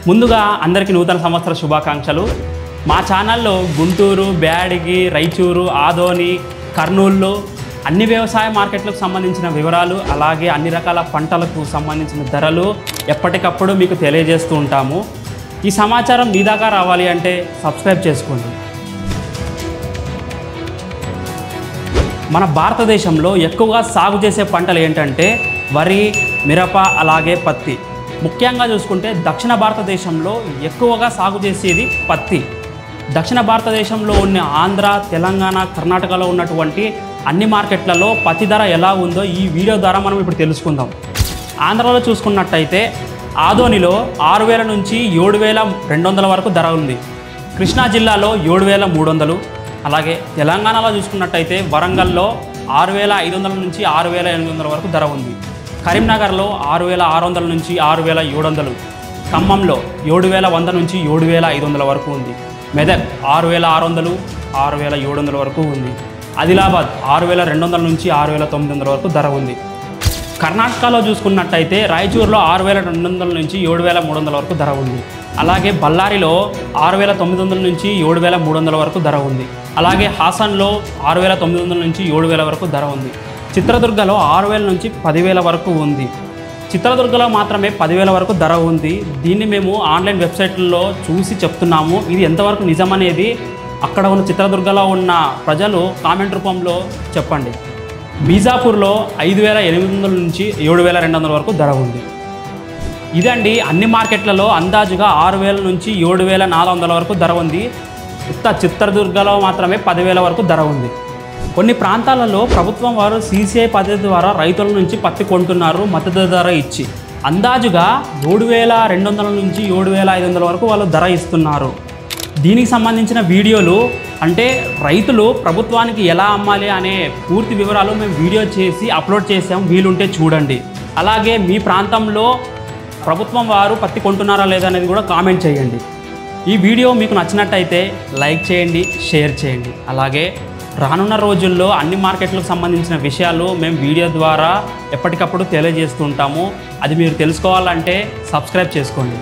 ముందుగా అందరికీ నూతన సంవత్సర శుభాకాంక్షలు. మా ఛానల్లో గుంటూరు, బ్యాడగి, రాయచూరు, ఆదోని, కర్నూలు అన్ని వ్యవసాయ మార్కెట్లకు సంబంధించిన వివరాలు, అలాగే అన్ని రకాల పంటలకు సంబంధించిన ధరలు ఎప్పటికప్పుడు మీకు తెలియజేస్తూ ఉంటాము. ఈ సమాచారం మీ దాకా రావాలి అంటే సబ్స్క్రైబ్ చేసుకోండి. మన భారతదేశంలో ఎక్కువగా సాగు చేసే పంటలు ఏంటంటే వరి, మిరప, అలాగే పత్తి. ముఖ్యంగా చూసుకుంటే దక్షిణ భారతదేశంలో ఎక్కువగా సాగు చేసేది పత్తి. దక్షిణ భారతదేశంలో ఉన్న ఆంధ్ర, తెలంగాణ, కర్ణాటకలో ఉన్నటువంటి అన్ని మార్కెట్లలో పత్తి ధర ఎలా ఉందో ఈ వీడియో ద్వారా మనం ఇప్పుడు తెలుసుకుందాం. ఆంధ్రలో చూసుకున్నట్టయితే ఆదోనిలో 6,000 నుంచి 7,200 వరకు ధర ఉంది. కృష్ణా జిల్లాలో 7,300. అలాగే తెలంగాణలో చూసుకున్నట్టయితే వరంగల్లో 6,500 నుంచి 6,800 వరకు ధర ఉంది. కరీంనగర్లో 6,600 నుంచి 6,700. ఖమ్మంలో 7,100 నుంచి 7,500 వరకు ఉంది. మెదక్ 6,600, 6,700 వరకు ఉంది. ఆదిలాబాద్ 6,200 నుంచి 6,900 వరకు ధర ఉంది. కర్ణాటకలో చూసుకున్నట్టయితే రాయచూరులో 6,200 నుంచి 7,300 వరకు ధర ఉంది. అలాగే బళ్ళారిలో 6,900 నుంచి 7,300 వరకు ధర ఉంది. అలాగే హాసన్లో 6,900 నుంచి 7,000 వరకు ధర ఉంది. చిత్రదుర్గలో 6,000 నుంచి 10,000 వరకు ఉంది. చిత్రదుర్గలో మాత్రమే 10,000 వరకు ధర ఉంది. దీన్ని మేము ఆన్లైన్ వెబ్సైట్లలో చూసి చెప్తున్నాము. ఇది ఎంతవరకు నిజమనేది అక్కడ ఉన్న చిత్రదుర్గలో ఉన్న ప్రజలు కామెంట్ రూపంలో చెప్పండి. బీజాపూర్లో 5,800 నుంచి 7,200 వరకు ధర ఉంది. ఇదండి అన్ని మార్కెట్లలో అందాజుగా 6,000 నుంచి 7,400 వరకు ధర ఉంది. చిత్రదుర్గలో మాత్రమే 10,000 వరకు ధర ఉంది. కొన్ని ప్రాంతాలలో ప్రభుత్వం వారు CCI పద్ధతి ద్వారా రైతుల నుంచి పత్తి కొంటున్నారు మద్దతు ధర ఇచ్చి. అందాజుగా 7,200 నుంచి 7,500 వరకు వాళ్ళు ధర ఇస్తున్నారు. దీనికి సంబంధించిన వీడియోలు అంటే రైతులు ప్రభుత్వానికి ఎలా అమ్మాలి అనే పూర్తి వివరాలు మేము వీడియో చేసి అప్లోడ్ చేసాం, వీలుంటే చూడండి. అలాగే మీ ప్రాంతంలో ప్రభుత్వం వారు పత్తి కొంటున్నారా లేదా అనేది కూడా కామెంట్ చేయండి. ఈ వీడియో మీకు నచ్చినట్టయితే లైక్ చేయండి, షేర్ చేయండి. అలాగే రానున్న రోజుల్లో అన్ని మార్కెట్లకు సంబంధించిన విషయాలు మేము వీడియో ద్వారా ఎప్పటికప్పుడు తెలియజేస్తూ ఉంటాము. అది మీరు తెలుసుకోవాలంటే సబ్స్క్రైబ్ చేసుకోండి.